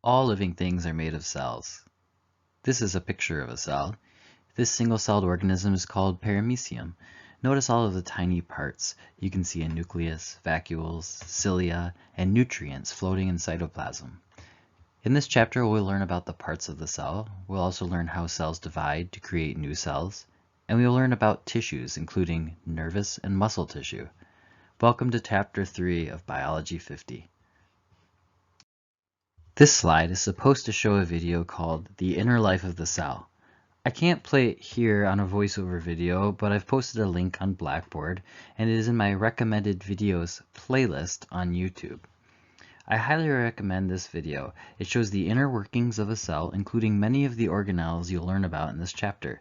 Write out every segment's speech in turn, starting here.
All living things are made of cells. This is a picture of a cell. This single-celled organism is called paramecium. Notice all of the tiny parts. You can see a nucleus, vacuoles, cilia, and nutrients floating in cytoplasm. In this chapter, we'll learn about the parts of the cell. We'll also learn how cells divide to create new cells. And we'll learn about tissues, including nervous and muscle tissue. Welcome to Chapter 3 of Biology 50. This slide is supposed to show a video called The Inner Life of the Cell. I can't play it here on a voiceover video, but I've posted a link on Blackboard, and it is in my recommended videos playlist on YouTube. I highly recommend this video. It shows the inner workings of a cell, including many of the organelles you'll learn about in this chapter.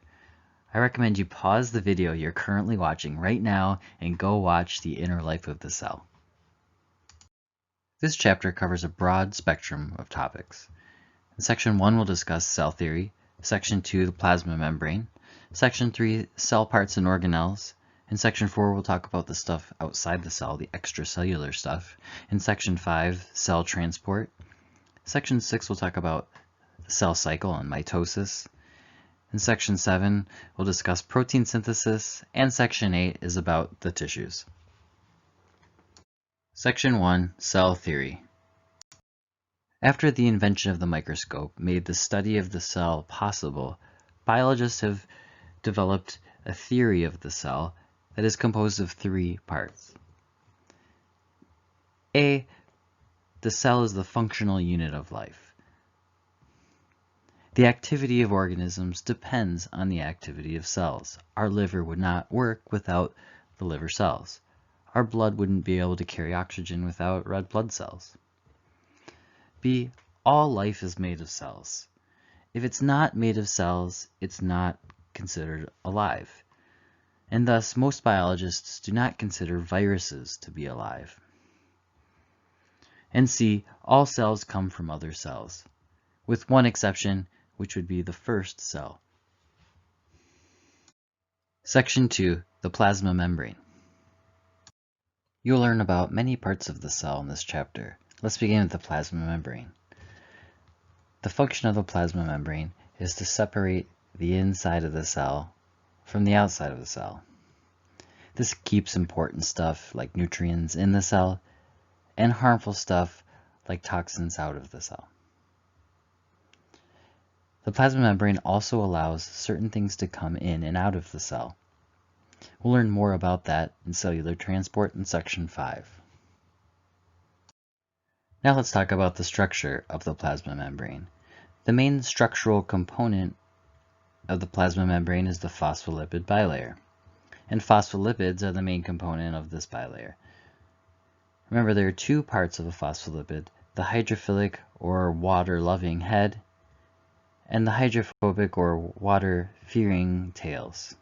I recommend you pause the video you're currently watching right now and go watch The Inner Life of the Cell. This chapter covers a broad spectrum of topics. In Section 1, we'll discuss cell theory. Section 2, the plasma membrane. Section 3, cell parts and organelles. In Section 4, we'll talk about the stuff outside the cell, the extracellular stuff. In Section 5, cell transport. Section 6, we'll talk about the cell cycle and mitosis. In Section 7, we'll discuss protein synthesis. And Section 8 is about the tissues. Section 1, Cell Theory. After the invention of the microscope made the study of the cell possible, biologists have developed a theory of the cell that is composed of 3 parts. A, the cell is the functional unit of life. The activity of organisms depends on the activity of cells. Our liver would not work without the liver cells. Our blood wouldn't be able to carry oxygen without red blood cells. B, all life is made of cells. If it's not made of cells, it's not considered alive. And thus, most biologists do not consider viruses to be alive. And C, all cells come from other cells, with one exception, which would be the first cell. Section 2, the plasma membrane. You'll learn about many parts of the cell in this chapter. Let's begin with the plasma membrane. The function of the plasma membrane is to separate the inside of the cell from the outside of the cell. This keeps important stuff like nutrients in the cell and harmful stuff like toxins out of the cell. The plasma membrane also allows certain things to come in and out of the cell. We'll learn more about that in cellular transport in Section 5. Now let's talk about the structure of the plasma membrane. The main structural component of the plasma membrane is the phospholipid bilayer, and phospholipids are the main component of this bilayer. Remember, there are 2 parts of a phospholipid, the hydrophilic or water-loving head and the hydrophobic or water-fearing tails.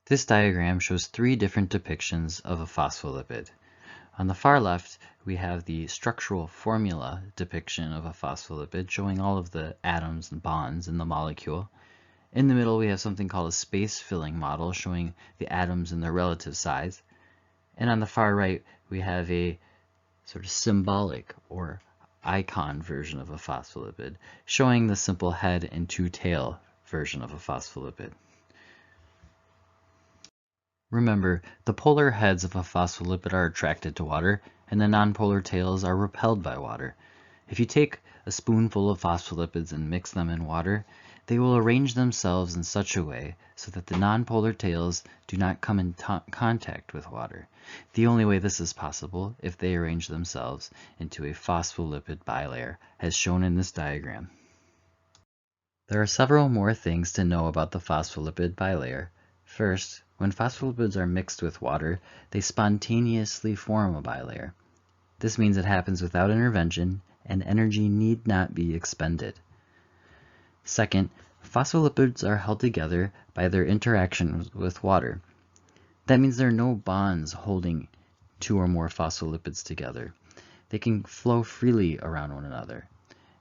This diagram shows 3 different depictions of a phospholipid. On the far left, we have the structural formula depiction of a phospholipid, showing all of the atoms and bonds in the molecule. In the middle, we have something called a space-filling model, showing the atoms and their relative size. And on the far right, we have a sort of symbolic or icon version of a phospholipid, showing the simple head and 2-tail version of a phospholipid. Remember, the polar heads of a phospholipid are attracted to water, and the nonpolar tails are repelled by water. If you take a spoonful of phospholipids and mix them in water, they will arrange themselves in such a way so that the nonpolar tails do not come in contact with water. The only way this is possible if they arrange themselves into a phospholipid bilayer, as shown in this diagram. There are several more things to know about the phospholipid bilayer. First, when phospholipids are mixed with water, they spontaneously form a bilayer. This means it happens without intervention, and energy need not be expended. Second, phospholipids are held together by their interaction with water. That means there are no bonds holding 2 or more phospholipids together. They can flow freely around one another.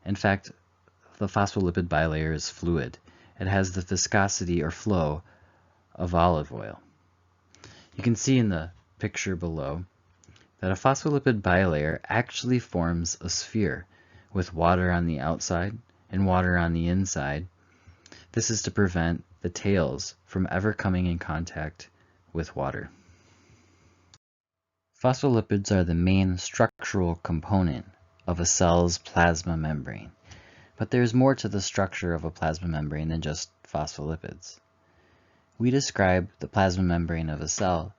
In fact, the phospholipid bilayer is fluid. It has the viscosity or flow of olive oil. You can see in the picture below that a phospholipid bilayer actually forms a sphere with water on the outside and water on the inside. This is to prevent the tails from ever coming in contact with water. Phospholipids are the main structural component of a cell's plasma membrane, but there's more to the structure of a plasma membrane than just phospholipids. We describe the plasma membrane of a cell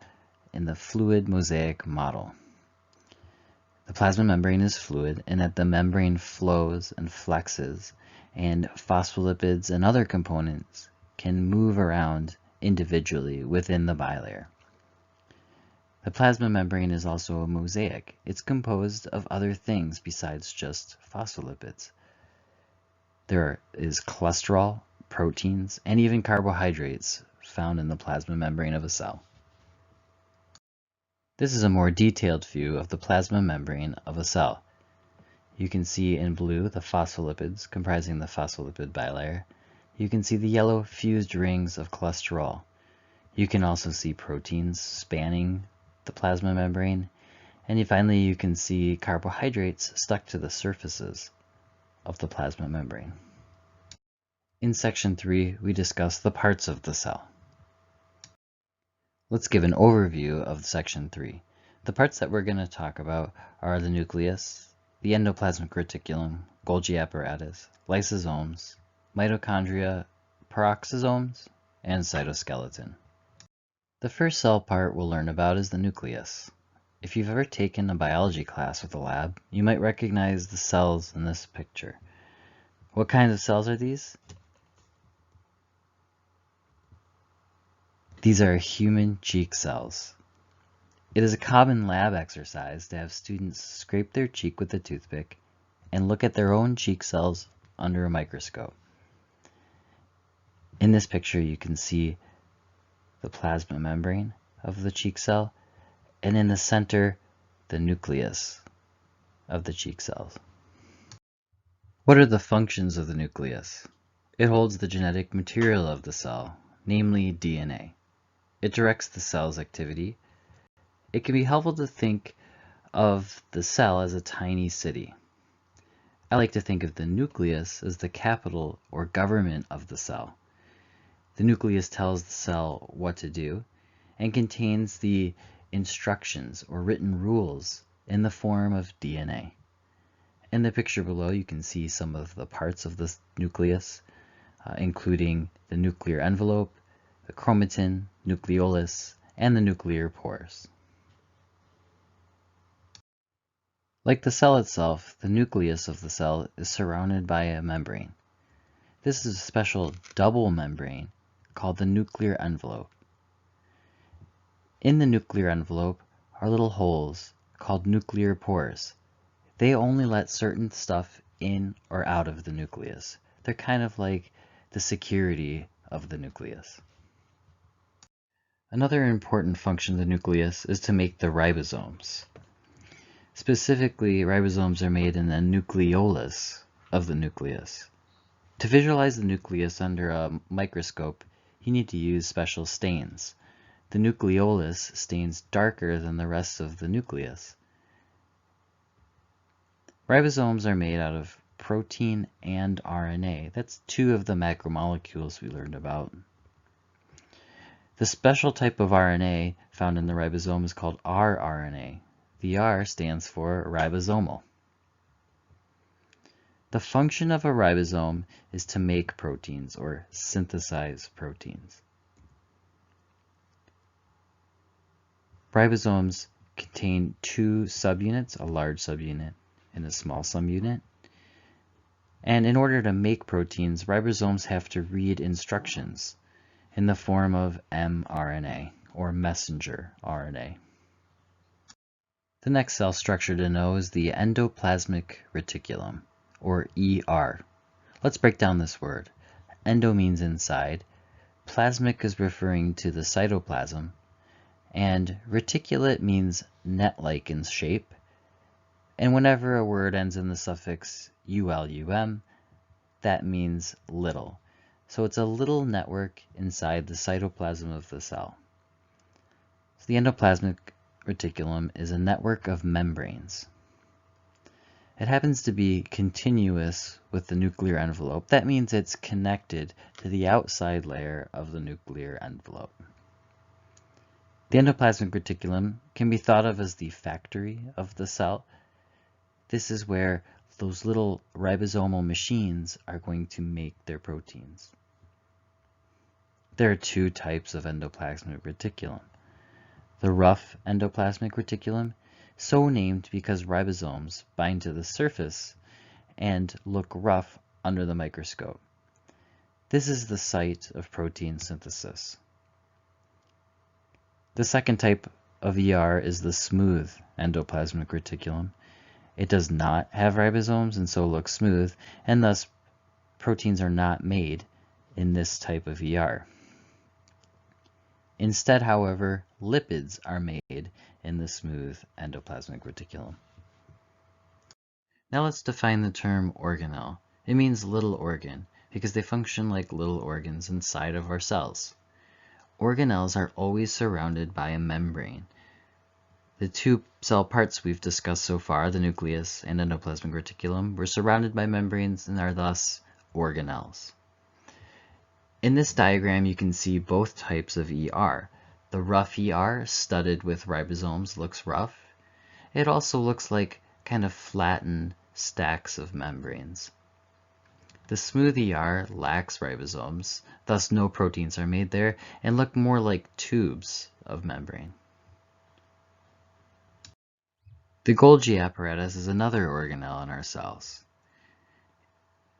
in the fluid mosaic model. The plasma membrane is fluid in that the membrane flows and flexes, and phospholipids and other components can move around individually within the bilayer. The plasma membrane is also a mosaic. It's composed of other things besides just phospholipids. There is cholesterol, proteins, and even carbohydrates found in the plasma membrane of a cell. This is a more detailed view of the plasma membrane of a cell. You can see in blue the phospholipids comprising the phospholipid bilayer. You can see the yellow fused rings of cholesterol. You can also see proteins spanning the plasma membrane, and finally you can see carbohydrates stuck to the surfaces of the plasma membrane. In section 3, we discuss the parts of the cell. Let's give an overview of section 3. The parts that we're going to talk about are the nucleus, the endoplasmic reticulum, Golgi apparatus, lysosomes, mitochondria, peroxisomes, and cytoskeleton. The first cell part we'll learn about is the nucleus. If you've ever taken a biology class with a lab, you might recognize the cells in this picture. What kinds of cells are these? These are human cheek cells. It is a common lab exercise to have students scrape their cheek with a toothpick and look at their own cheek cells under a microscope. In this picture, you can see the plasma membrane of the cheek cell, and in the center, the nucleus of the cheek cells. What are the functions of the nucleus? It holds the genetic material of the cell, namely DNA. It directs the cell's activity. It can be helpful to think of the cell as a tiny city. I like to think of the nucleus as the capital or government of the cell. The nucleus tells the cell what to do and contains the instructions or written rules in the form of DNA. In the picture below, you can see some of the parts of the nucleus, including the nuclear envelope, the chromatin, nucleolus, and the nuclear pores. Like the cell itself, the nucleus of the cell is surrounded by a membrane. This is a special double membrane called the nuclear envelope. In the nuclear envelope are little holes called nuclear pores. They only let certain stuff in or out of the nucleus. They're kind of like the security of the nucleus. Another important function of the nucleus is to make the ribosomes. Specifically, ribosomes are made in the nucleolus of the nucleus. To visualize the nucleus under a microscope, you need to use special stains. The nucleolus stains darker than the rest of the nucleus. Ribosomes are made out of protein and RNA. That's two of the macromolecules we learned about. The special type of RNA found in the ribosome is called rRNA. The R stands for ribosomal. The function of a ribosome is to make proteins or synthesize proteins. Ribosomes contain two subunits, a large subunit and a small subunit. And in order to make proteins, ribosomes have to read instructions in the form of mRNA or messenger RNA. The next cell structure to know is the endoplasmic reticulum, or ER. Let's break down this word. Endo means inside, plasmic is referring to the cytoplasm, and reticulate means net-like in shape. And whenever a word ends in the suffix ulum, that means little. So it's a little network inside the cytoplasm of the cell. So the endoplasmic reticulum is a network of membranes. It happens to be continuous with the nuclear envelope. That means it's connected to the outside layer of the nuclear envelope. The endoplasmic reticulum can be thought of as the factory of the cell. This is where those little ribosomal machines are going to make their proteins. There are two types of endoplasmic reticulum. The rough endoplasmic reticulum, so named because ribosomes bind to the surface and look rough under the microscope. This is the site of protein synthesis. The second type of ER is the smooth endoplasmic reticulum. It does not have ribosomes and so looks smooth, and thus proteins are not made in this type of ER. Instead, however, lipids are made in the smooth endoplasmic reticulum. Now let's define the term organelle. It means little organ because they function like little organs inside of our cells. Organelles are always surrounded by a membrane. The two cell parts we've discussed so far, the nucleus and endoplasmic reticulum, were surrounded by membranes and are thus organelles. In this diagram, you can see both types of ER. The rough ER, studded with ribosomes, looks rough. It also looks like kind of flattened stacks of membranes. The smooth ER lacks ribosomes, thus no proteins are made there, and look more like tubes of membrane. The Golgi apparatus is another organelle in our cells.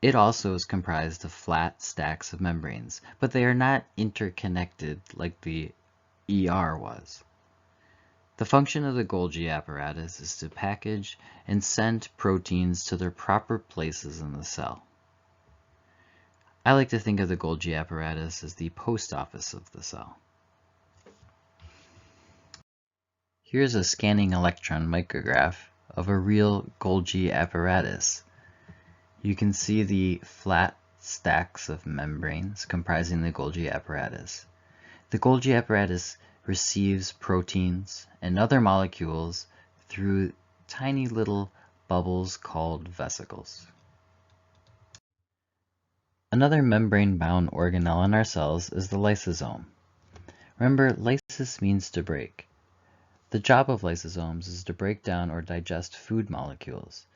It also is comprised of flat stacks of membranes, but they are not interconnected like the ER was. The function of the Golgi apparatus is to package and send proteins to their proper places in the cell. I like to think of the Golgi apparatus as the post office of the cell. Here's a scanning electron micrograph of a real Golgi apparatus. You can see the flat stacks of membranes comprising the Golgi apparatus. The Golgi apparatus receives proteins and other molecules through tiny little bubbles called vesicles. Another membrane-bound organelle in our cells is the lysosome. Remember, lysis means to break. The job of lysosomes is to break down or digest food molecules.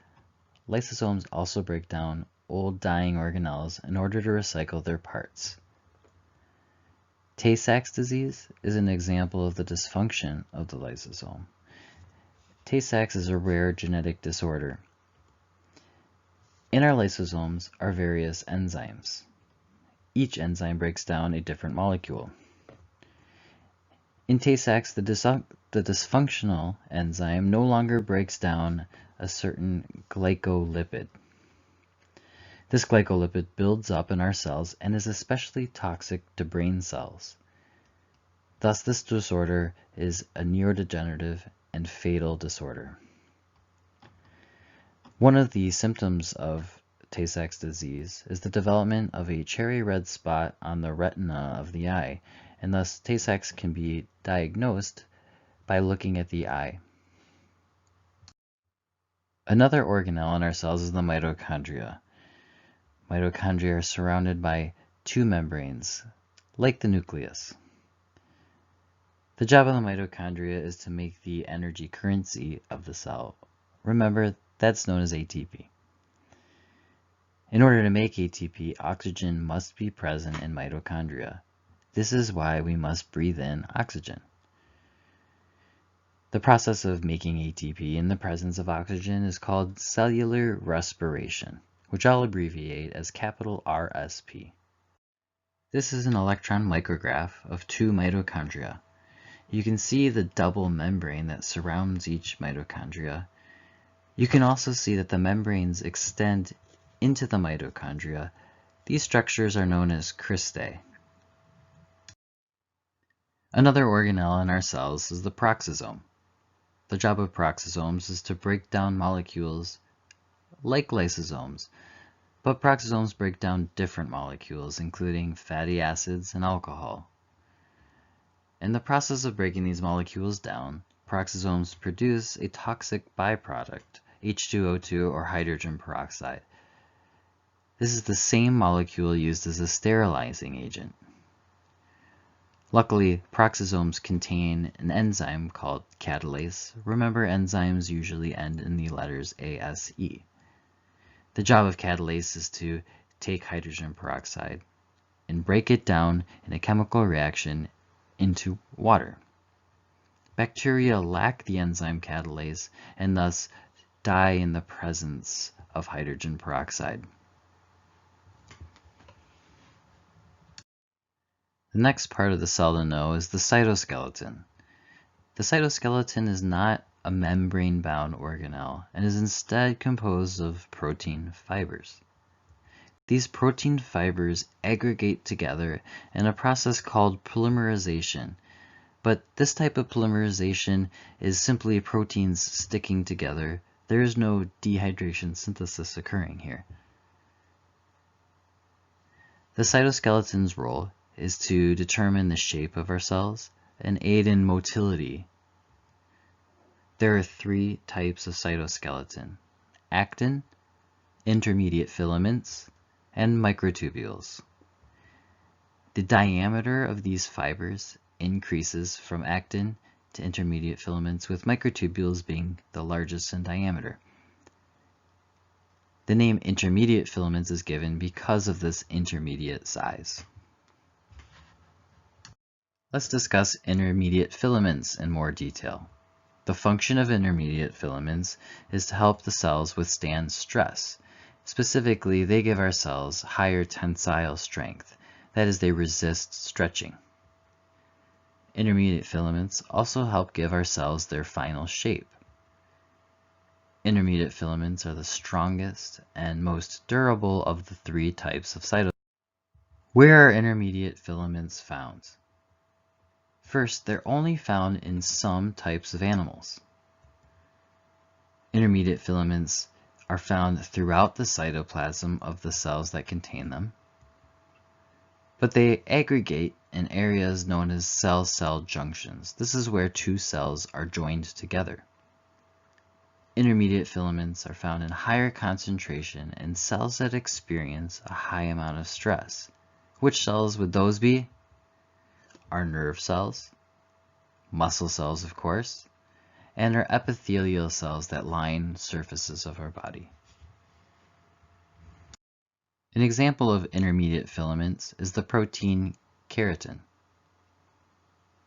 Lysosomes also break down old dying organelles in order to recycle their parts. Tay-Sachs disease is an example of the dysfunction of the lysosome. Tay-Sachs is a rare genetic disorder. In our lysosomes are various enzymes. Each enzyme breaks down a different molecule. In Tay-Sachs, the dysfunctional enzyme no longer breaks down a certain glycolipid. This glycolipid builds up in our cells and is especially toxic to brain cells. Thus, this disorder is a neurodegenerative and fatal disorder. One of the symptoms of Tay-Sachs disease is the development of a cherry red spot on the retina of the eye, and thus Tay-Sachs can be diagnosed by looking at the eye. Another organelle in our cells is the mitochondria. Mitochondria are surrounded by two membranes, like the nucleus. The job of the mitochondria is to make the energy currency of the cell. Remember, that's known as ATP. In order to make ATP, oxygen must be present in mitochondria. This is why we must breathe in oxygen. The process of making ATP in the presence of oxygen is called cellular respiration, which I'll abbreviate as capital RSP. This is an electron micrograph of two mitochondria. You can see the double membrane that surrounds each mitochondria. You can also see that the membranes extend into the mitochondria. These structures are known as cristae. Another organelle in our cells is the peroxisome. The job of peroxisomes is to break down molecules like lysosomes, but peroxisomes break down different molecules, including fatty acids and alcohol. In the process of breaking these molecules down, peroxisomes produce a toxic byproduct, H2O2 or hydrogen peroxide. This is the same molecule used as a sterilizing agent. Luckily, peroxisomes contain an enzyme called catalase. Remember, enzymes usually end in the letters ASE. The job of catalase is to take hydrogen peroxide and break it down in a chemical reaction into water. Bacteria lack the enzyme catalase and thus die in the presence of hydrogen peroxide. The next part of the cell to know is the cytoskeleton. The cytoskeleton is not a membrane-bound organelle and is instead composed of protein fibers. These protein fibers aggregate together in a process called polymerization, but this type of polymerization is simply proteins sticking together. There is no dehydration synthesis occurring here. The cytoskeleton's role is to determine the shape of our cells and aid in motility. There are three types of cytoskeleton: actin, intermediate filaments, and microtubules. The diameter of these fibers increases from actin to intermediate filaments, with microtubules being the largest in diameter. The name intermediate filaments is given because of this intermediate size. Let's discuss intermediate filaments in more detail. The function of intermediate filaments is to help the cells withstand stress. Specifically, they give our cells higher tensile strength. That is, they resist stretching. Intermediate filaments also help give our cells their final shape. Intermediate filaments are the strongest and most durable of the three types of cytoskeleton. Where are intermediate filaments found? First, they're only found in some types of animals. Intermediate filaments are found throughout the cytoplasm of the cells that contain them, but they aggregate in areas known as cell-cell junctions. This is where two cells are joined together. Intermediate filaments are found in higher concentration in cells that experience a high amount of stress. Which cells would those be? Our nerve cells, muscle cells of course, and our epithelial cells that line surfaces of our body. An example of intermediate filaments is the protein keratin.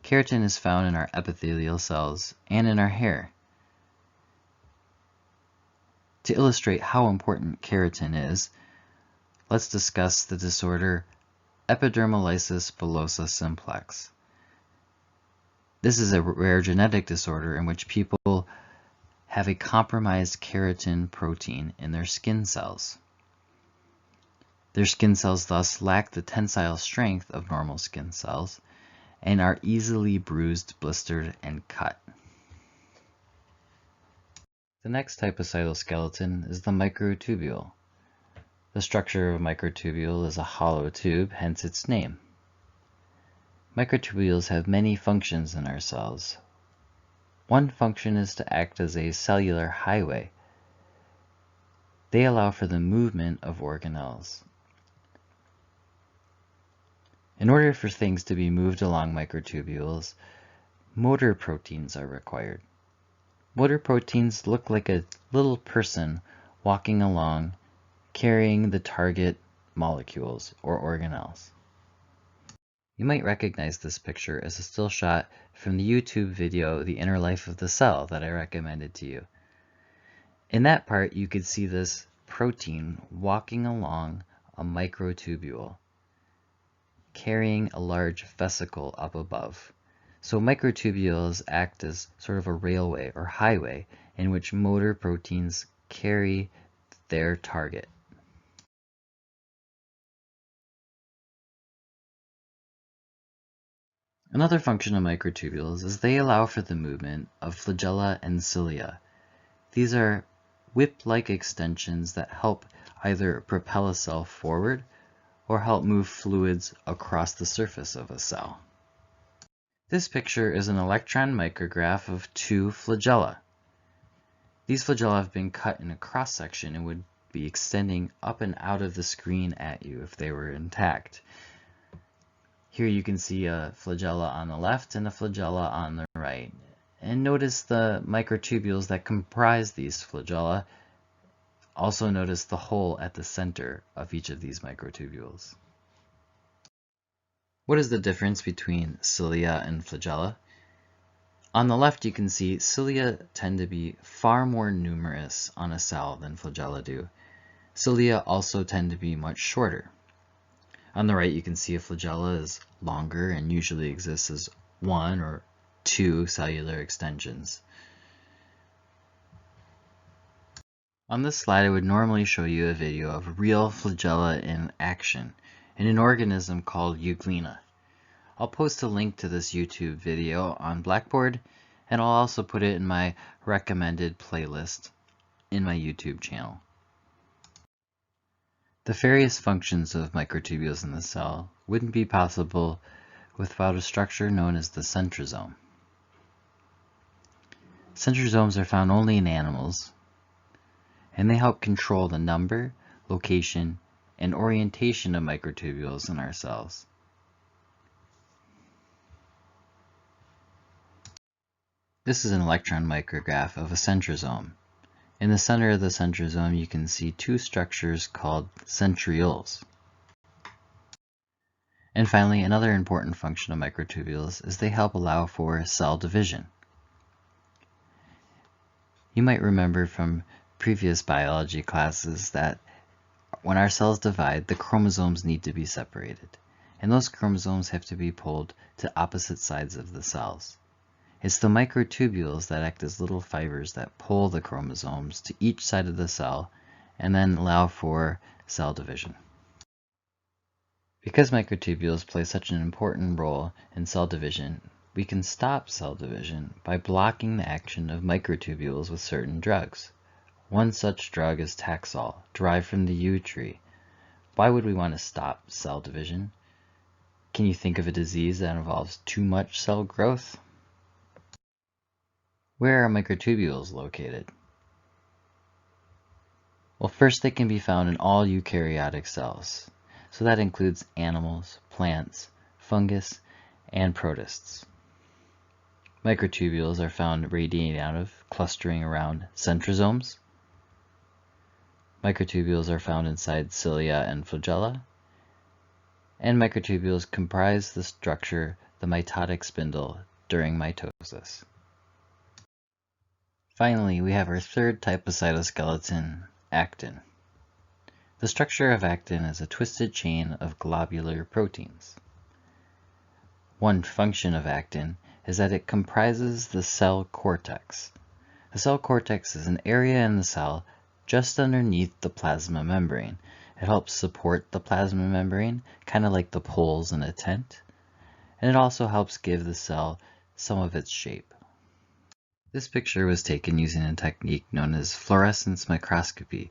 Keratin is found in our epithelial cells and in our hair. To illustrate how important keratin is, let's discuss the disorder epidermolysis bullosa simplex. This is a rare genetic disorder in which people have a compromised keratin protein in their skin cells. Their skin cells thus lack the tensile strength of normal skin cells and are easily bruised, blistered, and cut. The next type of cytoskeleton is the microtubule. The structure of a microtubule is a hollow tube, hence its name. Microtubules have many functions in our cells. One function is to act as a cellular highway. They allow for the movement of organelles. In order for things to be moved along microtubules, motor proteins are required. Motor proteins look like a little person walking along, carrying the target molecules or organelles. You might recognize this picture as a still shot from the YouTube video The Inner Life of the Cell that I recommended to you. In that part, you could see this protein walking along a microtubule, carrying a large vesicle up above. So microtubules act as sort of a railway or highway in which motor proteins carry their target. Another function of microtubules is they allow for the movement of flagella and cilia. These are whip-like extensions that help either propel a cell forward or help move fluids across the surface of a cell. This picture is an electron micrograph of two flagella. These flagella have been cut in a cross-section and would be extending up and out of the screen at you if they were intact. Here you can see a flagella on the left and a flagella on the right. And notice the microtubules that comprise these flagella. Also notice the hole at the center of each of these microtubules. What is the difference between cilia and flagella? On the left you can see cilia tend to be far more numerous on a cell than flagella do. Cilia also tend to be much shorter. On the right you can see a flagella is longer and usually exists as one or two cellular extensions. On this slide I would normally show you a video of real flagella in action in an organism called Euglena. I'll post a link to this YouTube video on Blackboard, and I'll also put it in my recommended playlist in my YouTube channel. The various functions of microtubules in the cell wouldn't be possible without a structure known as the centrosome. Centrosomes are found only in animals, and they help control the number, location, and orientation of microtubules in our cells. This is an electron micrograph of a centrosome. In the center of the centrosome, you can see two structures called centrioles. And finally, another important function of microtubules is they help allow for cell division. You might remember from previous biology classes that when our cells divide, the chromosomes need to be separated, and those chromosomes have to be pulled to opposite sides of the cells. It's the microtubules that act as little fibers that pull the chromosomes to each side of the cell and then allow for cell division. Because microtubules play such an important role in cell division, we can stop cell division by blocking the action of microtubules with certain drugs. One such drug is Taxol, derived from the yew tree. Why would we want to stop cell division? Can you think of a disease that involves too much cell growth? Where are microtubules located? Well, first they can be found in all eukaryotic cells. So that includes animals, plants, fungus, and protists. Microtubules are found radiating out of, clustering around centrosomes. Microtubules are found inside cilia and flagella. And microtubules comprise the structure, the mitotic spindle, during mitosis. Finally, we have our third type of cytoskeleton, actin. The structure of actin is a twisted chain of globular proteins. One function of actin is that it comprises the cell cortex. The cell cortex is an area in the cell just underneath the plasma membrane. It helps support the plasma membrane, kind of like the poles in a tent, and it also helps give the cell some of its shape. This picture was taken using a technique known as fluorescence microscopy,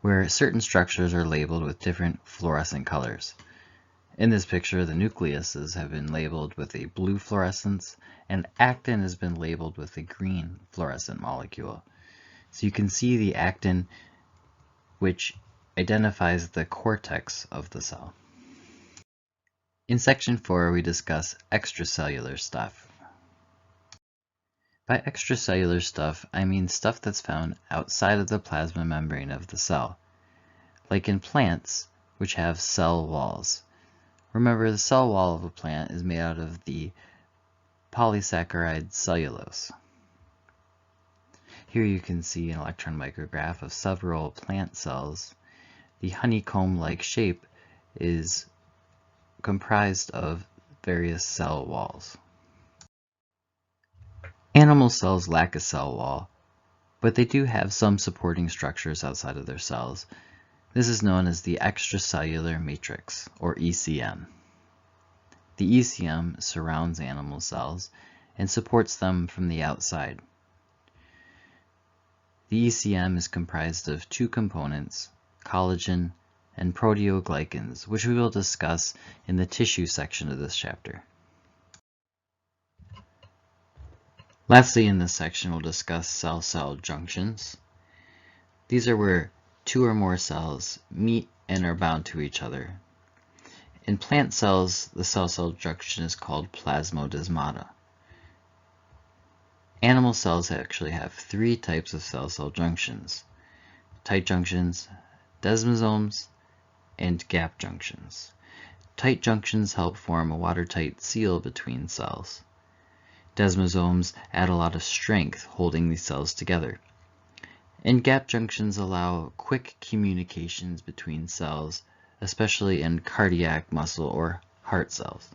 where certain structures are labeled with different fluorescent colors. In this picture, the nucleuses have been labeled with a blue fluorescence, and actin has been labeled with a green fluorescent molecule. So you can see the actin, which identifies the cortex of the cell. In section 4, we discuss extracellular stuff. By extracellular stuff, I mean stuff that's found outside of the plasma membrane of the cell, like in plants, which have cell walls. Remember, the cell wall of a plant is made out of the polysaccharide cellulose. Here you can see an electron micrograph of several plant cells. The honeycomb-like shape is comprised of various cell walls. Animal cells lack a cell wall, but they do have some supporting structures outside of their cells. This is known as the extracellular matrix, or ECM. The ECM surrounds animal cells and supports them from the outside. The ECM is comprised of two components, collagen and proteoglycans, which we will discuss in the tissue section of this chapter. Lastly, in this section, we'll discuss cell-cell junctions. These are where two or more cells meet and are bound to each other. In plant cells, the cell-cell junction is called plasmodesmata. Animal cells actually have three types of cell-cell junctions: tight junctions, desmosomes, and gap junctions. Tight junctions help form a watertight seal between cells. Desmosomes add a lot of strength holding these cells together. And gap junctions allow quick communications between cells, especially in cardiac muscle or heart cells.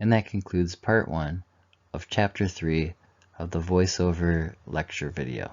And that concludes part 1 of Chapter 3 of the voiceover lecture video.